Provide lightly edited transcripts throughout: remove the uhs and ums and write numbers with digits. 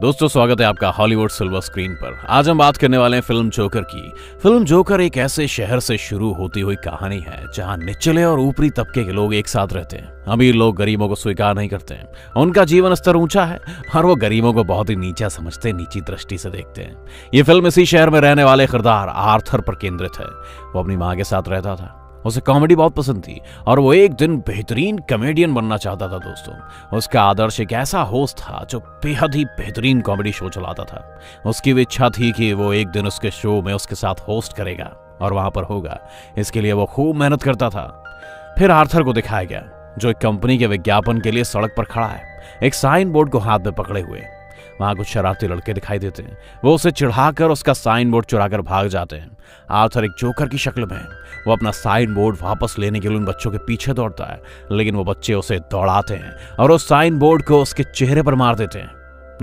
दोस्तों, स्वागत है आपका हॉलीवुड सिल्वर स्क्रीन पर। आज हम बात करने वाले हैं फिल्म जोकर की। फिल्म जोकर एक ऐसे शहर से शुरू होती हुई कहानी है जहां निचले और ऊपरी तबके के लोग एक साथ रहते हैं। अमीर लोग गरीबों को स्वीकार नहीं करते हैं, उनका जीवन स्तर ऊंचा है और वो गरीबों को बहुत ही नीचा समझते, नीची दृष्टि से देखते हैं। ये फिल्म इसी शहर में रहने वाले किरदार आर्थर पर केंद्रित है। वो अपनी माँ के साथ रहता था, उसे कॉमेडी बहुत पसंद थी और वो एक दिन बेहतरीन कॉमेडियन बनना चाहता था। दोस्तों, उसका आदर्श एक ऐसा होस्ट था जो बेहद ही बेहतरीन कॉमेडी शो चलाता था। उसकी भी इच्छा थी कि वो एक दिन उसके शो में उसके साथ होस्ट करेगा और वहां पर होगा। इसके लिए वो खूब मेहनत करता था। फिर आर्थर को दिखाया गया जो एक कंपनी के विज्ञापन के लिए सड़क पर खड़ा है, एक साइन बोर्ड को हाथ में पकड़े हुए। वहां कुछ शरारती लड़के दिखाई देते हैं, वो उसे चिढ़ाकर उसका साइन बोर्ड चुराकर भाग जाते हैं। आर्थर एक जोकर की शक्ल में वो अपना साइन बोर्ड वापस लेने के लिए उन बच्चों के पीछे दौड़ता है, लेकिन वो बच्चे उसे दौड़ाते हैं और उस साइन बोर्ड को उसके चेहरे पर मार देते हैं।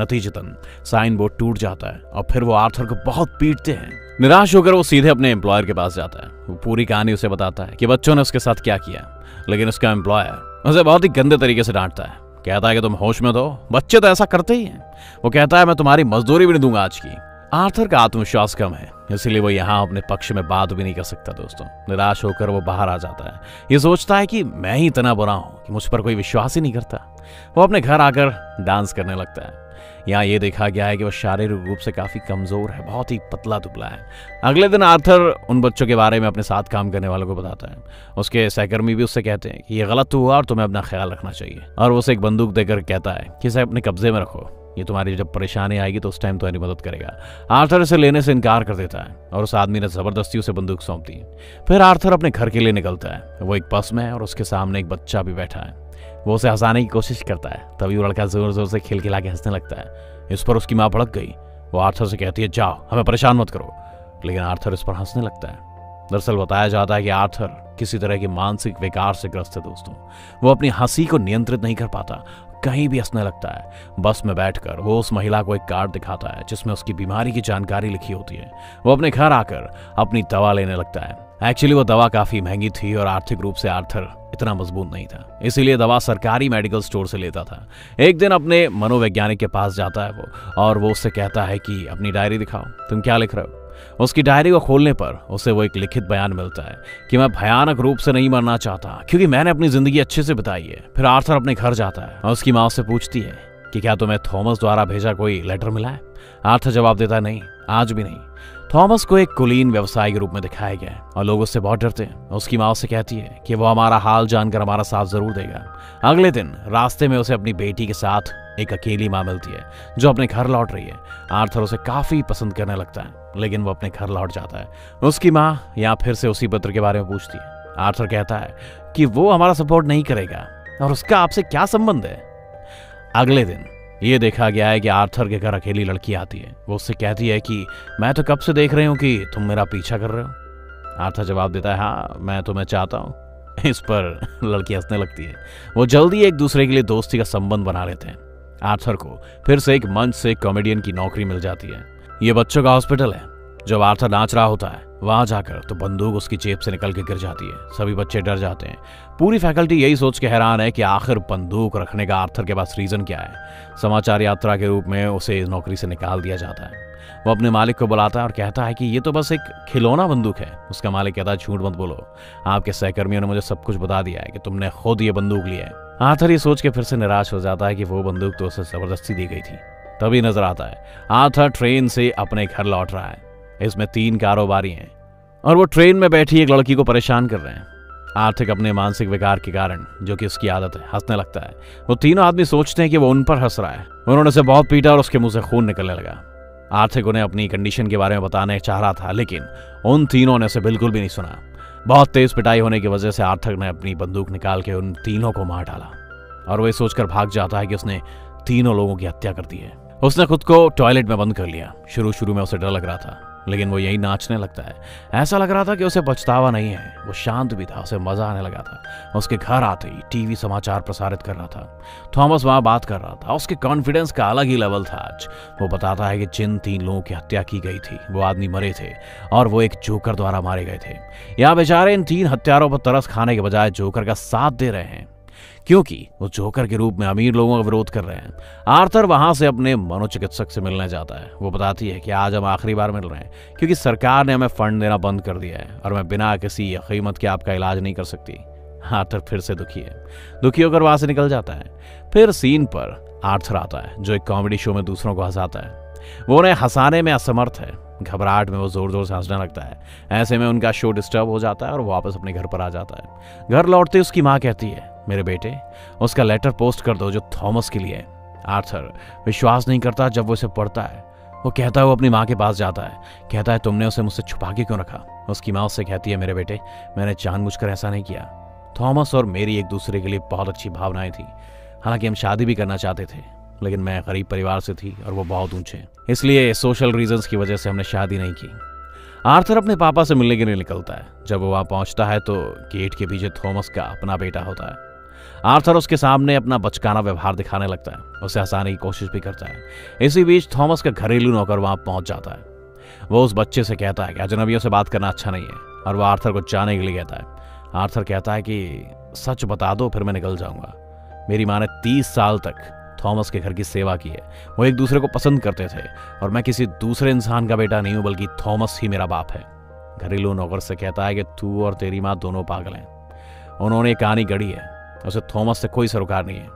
नतीजतन साइन बोर्ड टूट जाता है और फिर वो आर्थर को बहुत पीटते हैं। निराश होकर वो सीधे अपने एम्प्लॉयर के पास जाता है। वो पूरी कहानी उसे बताता है कि बच्चों ने उसके साथ क्या किया, लेकिन उसका एम्प्लॉयर उसे बहुत ही गंदे तरीके से डांटता है। कहता है कि तुम होश में तो बच्चे तो ऐसा करते ही हैं। वो कहता है मैं तुम्हारी मजदूरी भी नहीं दूंगा आज की। आर्थर का आत्मविश्वास कम है, इसलिए वो यहाँ अपने पक्ष में बात भी नहीं कर सकता। दोस्तों, निराश होकर वो बाहर आ जाता है। ये सोचता है कि मैं ही इतना बुरा हूं कि मुझ पर कोई विश्वास ही नहीं करता। वो अपने घर आकर डांस करने लगता है। यहाँ ये देखा गया है कि वो शारीरिक रूप से काफी कमजोर है, बहुत ही पतला दुबला है। अगले दिन आर्थर उन बच्चों के बारे में अपने साथ काम करने वालों को बताता है। उसके सहकर्मी भी उससे कहते हैं कि ये गलत हुआ और तुम्हें अपना ख्याल रखना चाहिए, और वो उसे एक बंदूक देकर कहता है कि इसे अपने कब्जे में रखो, ये तुम्हारी जब परेशानी आएगी तो उस टाइम तुम्हारी मदद करेगा। आर्थर इसे लेने से इनकार कर देता है और उस आदमी ने जबरदस्ती उसे बंदूक सौंप दी। फिर आर्थर अपने घर के लिए निकलता है। वो एक बस में है और उसके सामने एक बच्चा भी बैठा है। वो उसे हंसाने की कोशिश करता है, तभी वो लड़का जोर जोर से खिलखिला के हंसने लगता है। इस पर उसकी माँ भड़क गई। वो आर्थर से कहती है जाओ, हमें परेशान मत करो, लेकिन आर्थर इस पर हंसने लगता है। दरअसल बताया जाता है कि आर्थर किसी तरह के मानसिक विकार से ग्रस्त है। दोस्तों, वो अपनी हंसी को नियंत्रित नहीं कर पाता, कहीं भी हंसने लगता है। बस में बैठकर वो उस महिला को एक कार्ड दिखाता है जिसमें उसकी बीमारी की जानकारी लिखी होती है। वो अपने घर आकर अपनी दवा लेने लगता है। एक्चुअली वो दवा काफी महंगी थी और आर्थिक रूप से आर्थर इतना मजबूत नहीं था, इसीलिए दवा सरकारी मेडिकल स्टोर से लेता था। एक दिन अपने मनोवैज्ञानिक के पास जाता है वो, और वो उससे कहता है कि अपनी डायरी दिखाओ, तुम क्या लिख रहे हो। उसकी डायरी को खोलने पर उसे वो एक लिखित बयान मिलता है कि मैं भयानक रूप से नहीं मरना चाहता क्योंकि मैंने अपनी जिंदगी अच्छे से बिताई है। फिर आर्थर अपने घर जाता है और उसकी माँ उससे पूछती है कि क्या तुम्हें थॉमस द्वारा भेजा कोई लेटर मिला है। आर्थर जवाब देता है नहीं, आज भी नहीं। थॉमस को एक कुलीन व्यवसायी के रूप में दिखाया गया है और लोग उससे बहुत डरते हैं। उसकी माँ उससे कहती है कि वो हमारा हाल जानकर हमारा साथ जरूर देगा। अगले दिन रास्ते में उसे अपनी बेटी के साथ एक अकेली माँ मिलती है जो अपने घर लौट रही है। आर्थर उसे काफी पसंद करने लगता है, लेकिन वो अपने घर लौट जाता है। उसकी माँ यहाँ फिर से उसी पत्र के बारे में पूछती है। आर्थर कहता है कि वो हमारा सपोर्ट नहीं करेगा और उसका आपसे क्या संबंध है। अगले दिन ये देखा गया है कि आर्थर के घर अकेली लड़की आती है। वो उससे कहती है कि मैं तो कब से देख रही हूँ कि तुम मेरा पीछा कर रहे हो। आर्थर जवाब देता है हाँ, मैं तुम्हें चाहता हूँ। इस पर लड़की हंसने लगती है। वो जल्दी एक दूसरे के लिए दोस्ती का संबंध बना लेते हैं। आर्थर को फिर से एक मंच से कॉमेडियन की नौकरी मिल जाती है। ये बच्चों का हॉस्पिटल है। जब आर्थर नाच रहा होता है वहां जाकर तो बंदूक उसकी जेब से निकल के गिर जाती है। सभी बच्चे डर जाते हैं। पूरी फैकल्टी यही सोच के हैरान है कि आखिर बंदूक रखने का आर्थर के पास रीजन क्या है। समाचार यात्रा के रूप में उसे इस नौकरी से निकाल दिया जाता है। वो अपने मालिक को बुलाता है और कहता है कि ये तो बस एक खिलौना बंदूक है। उसका मालिक कहता है झूठ मत बोलो, आपके सहकर्मियों ने मुझे सब कुछ बता दिया है कि तुमने खुद ये बंदूक ली है। आर्थर ये सोच के फिर से निराश हो जाता है कि वो बंदूक तो उसे जबरदस्ती दी गई थी। तभी नजर आता है आर्थर ट्रेन से अपने घर लौट रहा है। इसमें 3 कारोबारी हैं और वो ट्रेन में बैठी एक लड़की को परेशान कर रहे हैं। आर्थिक अपने मानसिक विकार के कारण, जो कि उसकी आदत है, हंसने लगता है। वो तीनों आदमी सोचते हैं कि वो उन पर हंस रहा है। उन्होंने उसे बहुत पीटा और उसके मुंह से खून निकलने लगा। आर्थिक उन्हें अपनी कंडीशन के बारे में बताने चाह रहा था, लेकिन उन तीनों ने उसे बिल्कुल भी नहीं सुना। बहुत तेज पिटाई होने की वजह से आर्थिक ने अपनी बंदूक निकाल के उन तीनों को मार डाला और वो ये सोचकर भाग जाता है कि उसने तीनों लोगों की हत्या कर दी है। उसने खुद को टॉयलेट में बंद कर लिया। शुरू में उसे डर लग रहा था, लेकिन वो यही नाचने लगता है। ऐसा लग रहा था कि उसे पछतावा नहीं है। वो शांत भी था, उसे मजा आने लगा था। उसके घर आते ही टीवी समाचार प्रसारित कर रहा था। थॉमस वहां बात कर रहा था। उसके कॉन्फिडेंस का अलग ही लेवल था आज। वो बताता है कि जिन 3 लोगों की हत्या की गई थी वो आदमी मरे थे और वो एक जोकर द्वारा मारे गए थे। यहाँ बेचारे इन 3 हत्यारों पर तरस खाने के बजाय जोकर का साथ दे रहे हैं। क्योंकि वो जोकर के रूप में अमीर लोगों का विरोध कर रहे हैं। आर्थर वहां से अपने मनोचिकित्सक से मिलने जाता है। वो बताती है कि आज हम आखिरी बार मिल रहे हैं क्योंकि सरकार ने हमें फंड देना बंद कर दिया है और मैं बिना किसी कीमत के आपका इलाज नहीं कर सकती। आर्थर फिर से दुखी होकर वहां से निकल जाता है। फिर सीन पर आर्थर आता है जो एक कॉमेडी शो में दूसरों को हंसाता है। वो उन्हें हंसाने में असमर्थ है। घबराहट में वो जोर जोर से हंसने लगता है। ऐसे में उनका शो डिस्टर्ब हो जाता है और वो वापस अपने घर पर आ जाता है। घर लौटते उसकी माँ कहती है, मेरे बेटे उसका लेटर पोस्ट कर दो जो थॉमस के लिए है। आर्थर विश्वास नहीं करता जब वो इसे पढ़ता है। वो कहता है वो अपनी माँ के पास जाता है, कहता है तुमने उसे मुझसे छुपा के क्यों रखा। उसकी माँ उससे कहती है, मेरे बेटे मैंने जानबूझकर ऐसा नहीं किया। थॉमस और मेरी एक दूसरे के लिए बहुत अच्छी भावनाएं थी। हालांकि हम शादी भी करना चाहते थे, लेकिन मैं गरीब परिवार से थी और वो बहुत ऊंचे, इसलिए सोशल रीजंस की वजह से हमने शादी नहीं की। आर्थर अपने पापा से मिलने के लिए निकलता है। जब वो वहां पहुंचता है तो गेट के पीछे थॉमस का अपना बेटा होता है। आर्थर उसके सामने अपना बचकाना व्यवहार दिखाने लगता है, उसे हंसाने की कोशिश भी करता है। इसी बीच थॉमस का घरेलू नौकर वहां पहुंच जाता है। वो उस बच्चे से कहता है कि अजनबियों से बात करना अच्छा नहीं है और वो आर्थर को जाने के लिए कहता है। आर्थर कहता है कि सच बता दो फिर मैं निकल जाऊंगा। मेरी माँ ने 30 साल तक थॉमस के घर की सेवा की है। वो एक दूसरे को पसंद करते थे और मैं किसी दूसरे इंसान का बेटा नहीं हूं बल्कि थॉमस ही मेरा बाप है। घरेलू नौकर से कहता है कि तू और तेरी माँ दोनों पागल हैं। उन्होंने एक कहानी गढ़ी है, उसे थॉमस से कोई सरोकार नहीं है।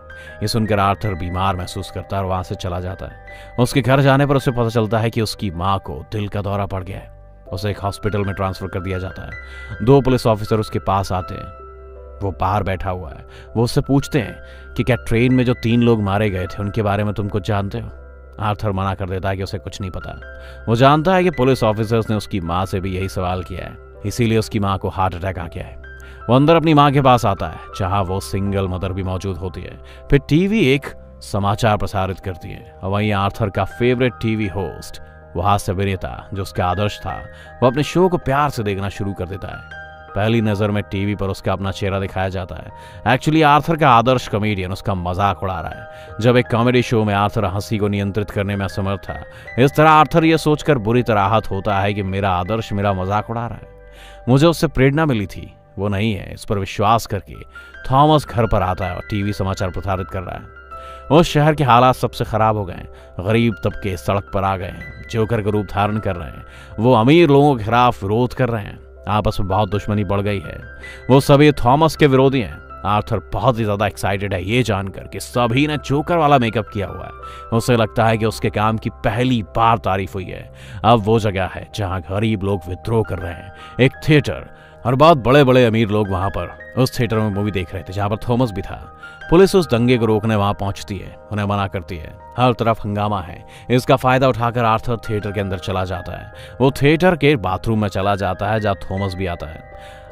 ये सुनकर आर्थर बीमार महसूस करता है और वहां से चला जाता है। उसके घर जाने पर उसे पता चलता है कि उसकी माँ को दिल का दौरा पड़ गया है। उसे एक हॉस्पिटल में ट्रांसफर कर दिया जाता है। 2 पुलिस ऑफिसर उसके पास आते हैं। वो बाहर बैठा हुआ है। वो उससे पूछते हैं कि क्या ट्रेन में जो 3 लोग मारे गए थे उनके बारे में तुम कुछ जानते हो। आर्थर मना कर देता है कि उसे कुछ नहीं पता। वो जानता है कि पुलिस ऑफिसर्स ने उसकी माँ से भी यही सवाल किया है, इसीलिए उसकी माँ को हार्ट अटैक आ गया है। वो अंदर अपनी माँ के पास आता है जहां वो सिंगल मदर भी मौजूद होती है। फिर टीवी एक समाचार प्रसारित करती है और वहीं आर्थर का फेवरेट टीवी होस्ट, वो हास्य अभिनेता जो उसका आदर्श था, वो अपने शो को प्यार से देखना शुरू कर देता है। पहली नजर में टीवी पर उसका अपना चेहरा दिखाया जाता है। एक्चुअली आर्थर का आदर्श कॉमेडियन उसका मजाक उड़ा रहा है। जब एक कॉमेडी शो में आर्थर हंसी को नियंत्रित करने में असमर्थ था, इस तरह आर्थर यह सोचकर बुरी तरह आहत होता है कि मेरा आदर्श मेरा मजाक उड़ा रहा है। मुझे उससे प्रेरणा मिली थी, वो नहीं है। इस पर विश्वास करके थॉमस घर पर आता है और टीवी समाचार प्रसारित कर रहा है। उस शहर के हालात सबसे खराब हो गए हैं। गरीब तबके सड़क पर आ गए हैं, जोकर का रूप धारण कर रहे हैं। वो अमीर लोगों के खिलाफ विरोध कर रहे हैं। आपस में बहुत दुश्मनी बढ़ गई है। वो सभी थॉमस के विरोधी हैं। आर्थर बहुत ही ज्यादा एक्साइटेड है ये जानकर कि सभी ने जोकर वाला मेकअप किया हुआ है। उसे लगता है कि उसके काम की पहली बार तारीफ हुई है। अब वो जगह है जहां गरीब लोग विद्रोह कर रहे हैं, एक थिएटर, और बहुत बड़े बड़े अमीर लोग वहां पर उस थिएटर में मूवी देख रहे थे जहां पर थॉमस भी था। पुलिस उस दंगे को रोकने वहां पहुंचती है, उन्हें मना करती है। हर तरफ हंगामा है। इसका फायदा उठाकर आर्थर थिएटर के अंदर चला जाता है। वो थिएटर के बाथरूम में चला जाता है जहां थॉमस भी आता है।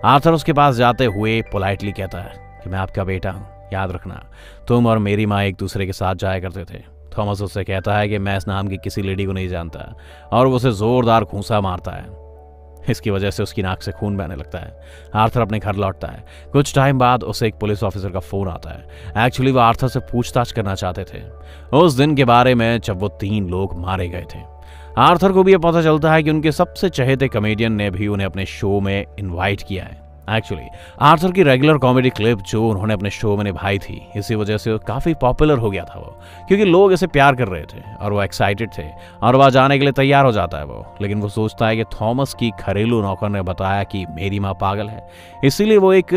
आर्थर उसके पास जाते हुए पोलाइटली कहता है कि मैं आपका बेटा हूं, याद रखना तुम और मेरी माँ एक दूसरे के साथ जाया करते थे। थॉमस उससे कहता है कि मैं इस नाम की किसी लेडी को नहीं जानता और वो उसे जोरदार घूंसा मारता है। इसकी वजह से उसकी नाक से खून बहने लगता है। आर्थर अपने घर लौटता है। कुछ टाइम बाद उसे एक पुलिस ऑफिसर का फोन आता है। एक्चुअली वो आर्थर से पूछताछ करना चाहते थे उस दिन के बारे में जब वो 3 लोग मारे गए थे। आर्थर को भी यह पता चलता है कि उनके सबसे चहेते कॉमेडियन ने भी उन्हें अपने शो में इनवाइट किया है। एक्चुअली आर्थर की रेगुलर कॉमेडी क्लिप जो उन्होंने अपने शो में निभाई थी, इसी वजह से वो काफी पॉपुलर हो गया था वो, क्योंकि लोग इसे प्यार कर रहे थे और वो एक्साइटेड थे और वह जाने के लिए तैयार हो जाता है वो। लेकिन वो सोचता है कि थॉमस की घरेलू नौकर ने बताया कि मेरी माँ पागल है, इसीलिए वो एक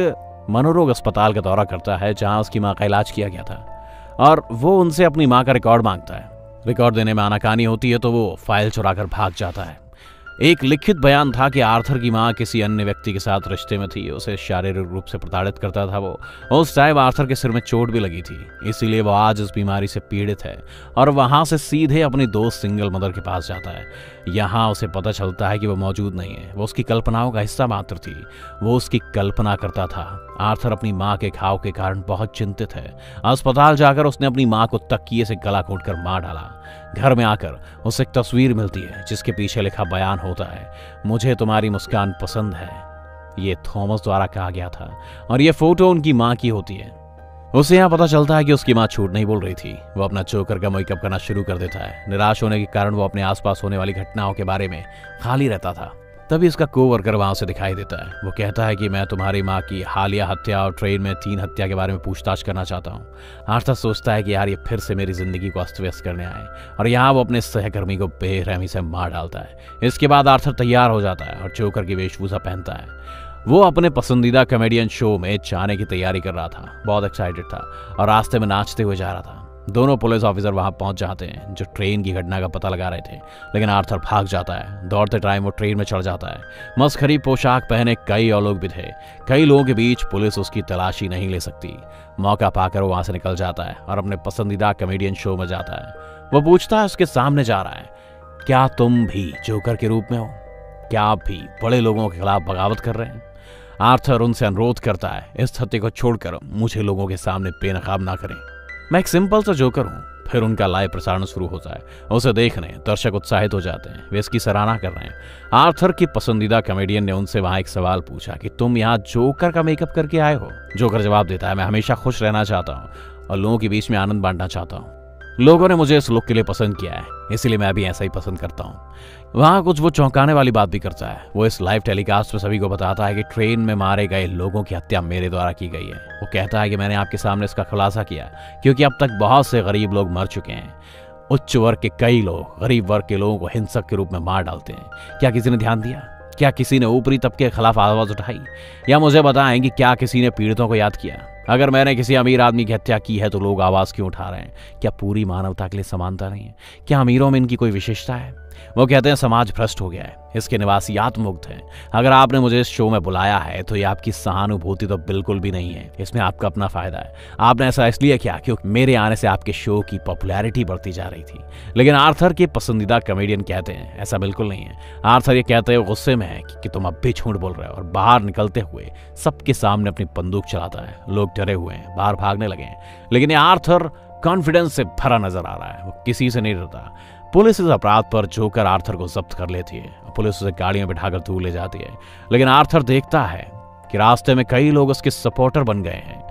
मनोरोग अस्पताल का दौरा करता है जहां उसकी माँ का इलाज किया गया था और वो उनसे अपनी माँ का रिकॉर्ड मांगता है। रिकॉर्ड देने में आनाकानी होती है तो वो फाइल चुराकर भाग जाता है। एक लिखित बयान था कि आर्थर की मां किसी अन्य व्यक्ति के साथ रिश्ते में थी, उसे शारीरिक रूप से प्रताड़ित करता था वो। उस टाइम आर्थर के सिर में चोट भी लगी थी, इसीलिए वो आज इस बीमारी से पीड़ित है और वहां से सीधे अपनी दोस्त सिंगल मदर के पास जाता है। यहाँ उसे पता चलता है कि वो मौजूद नहीं है, वो उसकी कल्पनाओं का हिस्सा मात्र थी। वो उसकी कल्पना करता था। आर्थर अपनी माँ के घाव के कारण बहुत चिंतित है। अस्पताल जाकर उसने अपनी माँ को तकिए से गला घोंटकर मार डाला। घर में आकर उसे एक तस्वीर मिलती है जिसके पीछे लिखा बयान होता है, मुझे तुम्हारी मुस्कान पसंद है। ये थॉमस द्वारा कहा गया था और ये फोटो उनकी माँ की होती है। उसे यहाँ पता चलता है कि उसकी माँ झूठ नहीं बोल रही थी। वो अपना जोकर का मेकअप करना शुरू कर देता है। निराश होने के कारण वो अपने आसपास होने वाली घटनाओं के बारे में खाली रहता था। तभी उसका कोवर्कर वहां से दिखाई देता है। वो कहता है कि मैं तुम्हारी माँ की हालिया हत्या और ट्रेन में 3 हत्या के बारे में पूछताछ करना चाहता हूँ। आर्थर सोचता है कि यार ये फिर से मेरी जिंदगी को अस्त व्यस्त करने आए, और यहाँ वो अपने सहकर्मी को बेरहमी से मार डालता है। इसके बाद आर्थर तैयार हो जाता है और जोकर की वेशभूषा पहनता है। वो अपने पसंदीदा कॉमेडियन शो में जाने की तैयारी कर रहा था, बहुत एक्साइटेड था और रास्ते में नाचते हुए जा रहा था। दोनों पुलिस ऑफिसर वहां पहुंच जाते हैं जो ट्रेन की घटना का पता लगा रहे थे, लेकिन आर्थर भाग जाता है। दौड़ते टाइम वो ट्रेन में चढ़ जाता है। मस्खरी पोशाक पहने कई और लोग भी थे। कई लोगों के बीच पुलिस उसकी तलाशी नहीं ले सकती। मौका पाकर वो वहां से निकल जाता है और अपने पसंदीदा कॉमेडियन शो में जाता है। वो पूछता है उसके सामने जा रहा है, क्या तुम भी जोकर के रूप में हो? क्या आप भी बड़े लोगों के खिलाफ बगावत कर रहे हैं? आर्थर उनसे अनुरोध करता है, इस हत्या को छोड़कर मुझे लोगों के सामने बेनकाब ना करें। मैं एक सिंपल सा जोकर हूं। फिर उनका लाइव प्रसारण शुरू होता है। उसे देखने दर्शक उत्साहित हो जाते हैं, वे इसकी सराहना कर रहे हैं। आर्थर की पसंदीदा कॉमेडियन ने उनसे वहां एक सवाल पूछा कि तुम यहाँ जोकर का मेकअप करके आए हो? जोकर जवाब देता है, मैं हमेशा खुश रहना चाहता हूँ और लोगों के बीच में आनंद बांटना चाहता हूँ। लोगों ने मुझे इस लुक के लिए पसंद किया है, इसीलिए मैं भी ऐसा ही पसंद करता हूँ। वहां कुछ वो चौंकाने वाली बात भी करता है। वो इस लाइव टेलीकास्ट में सभी को बताता है कि ट्रेन में मारे गए लोगों की हत्या मेरे द्वारा की गई है। वो कहता है कि मैंने आपके सामने इसका खुलासा किया क्योंकि अब तक बहुत से गरीब लोग मर चुके हैं। उच्च वर्ग के कई लोग गरीब वर्ग के लोगों को हिंसक के रूप में मार डालते हैं। क्या किसी ने ध्यान दिया? क्या किसी ने ऊपरी तबके के खिलाफ आवाज उठाई? या मुझे बताएं कि क्या किसी ने पीड़ितों को याद किया? अगर मैंने किसी अमीर आदमी की हत्या की है तो लोग आवाज क्यों उठा रहे हैं? क्या पूरी मानवता के लिए समानता नहीं है? क्या अमीरों में इनकी कोई विशेषता है? वो कहते हैं समाज भ्रष्ट हो गया है, इसके निवासी आत्ममुक्त हैं। अगर आपने मुझे इस शो में बुलाया है तो ये आपकी सहानुभूति तो बिल्कुल भी नहीं है, इसमें आपका अपना फायदा है। आपने ऐसा इसलिए किया क्योंकि मेरे आने से आपके शो की पॉपुलैरिटी बढ़ती जा रही थी। लेकिन आर्थर के पसंदीदा कॉमेडियन कहते हैं ऐसा बिल्कुल नहीं है। आर्थर ये कहते हैं गुस्से में है कि तुम अब भी झूठ बोल रहे हो, और बाहर निकलते हुए सबके सामने अपनी बंदूक चलाता है। लोग डरे हुए हैं, बाहर भागने लगे हैं, लेकिन ये आर्थर कॉन्फिडेंस से भरा नजर आ रहा है। वो किसी से नहीं डरता। पुलिस इस अपराध पर जोकर आर्थर को जब्त कर लेती है। पुलिस उसे गाड़ी में बिठाकर दूर ले जाती है, लेकिन आर्थर देखता है कि रास्ते में कई लोग उसके सपोर्टर बन गए हैं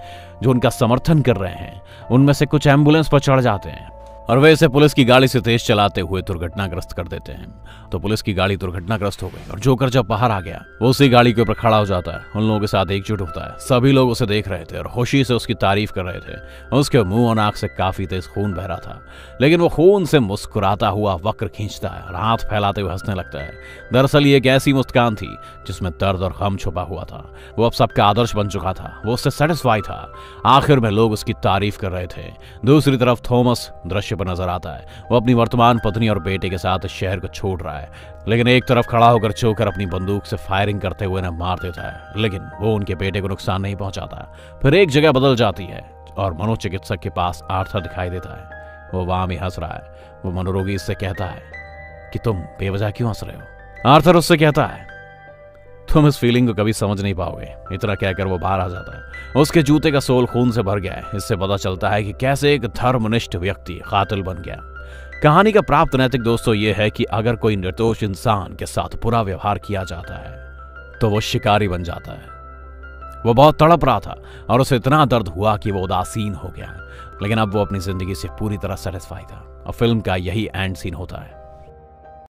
जो उनका समर्थन कर रहे हैं। उनमें से कुछ एम्बुलेंस पर चढ़ जाते हैं और वे इसे पुलिस की गाड़ी से तेज चलाते हुए दुर्घटनाग्रस्त कर देते हैं। तो पुलिस की गाड़ी दुर्घटनाग्रस्त हो गई और जोकर जब बाहर आ गया वो उसी गाड़ी के ऊपर खड़ा हो जाता है। उन लोगों के साथ एकजुट होता है। सभी लोग उसे देख रहे थे और खुशी से उसकी तारीफ कर रहे थे। उसके मुंह और नाक से काफी तेज खून बह रहा था, लेकिन वो खून से मुस्कुराता हुआ वक्र खींचता है और हाथ फैलाते हुए हंसने लगता है। दरअसल ये एक ऐसी मुस्कान थी जिसमें दर्द और गम छुपा हुआ था। वो अब सबका आदर्श बन चुका था। वो उससे सेटिस्फाई था। आखिर में लोग उसकी तारीफ कर रहे थे। दूसरी तरफ थॉमस दृश्य पर नजर आता है। वो अपनी वर्तमान पत्नी और बेटे के साथ शहर को छोड़ रहा है, लेकिन एक तरफ खड़ा होकर जोकर अपनी बंदूक से फायरिंग करते हुए उन्हें मार देता है, लेकिन वो उनके बेटे को नुकसान नहीं पहुंचाता। फिर एक जगह बदल जाती है और मनोचिकित्सक के पास आर्थर दिखाई देता है। वो वहां भी हंस रहा है। वो मनोरोगी इससे कहता है कि तुम बेवजह क्यों हंस रहे हो? आर्थर उससे कहता है तुम इस फीलिंग को कभी समझ नहीं पाओगे। इतना कहकर वो बाहर आ जाता है। उसके जूते का सोल खून से भर गया है। इससे पता चलता है कि कैसे एक धर्मनिष्ठ व्यक्ति कातिल बन गया। कहानी का प्राप्त नैतिक दोस्तों ये है कि अगर कोई निर्दोष इंसान के साथ बुरा व्यवहार किया जाता है तो वो शिकारी बन जाता है। वो बहुत तड़प रहा था और उसे इतना दर्द हुआ कि वो उदासीन हो गया, लेकिन अब वो अपनी जिंदगी से पूरी तरह सेटिस्फाई था और फिल्म का यही एंड सीन होता है।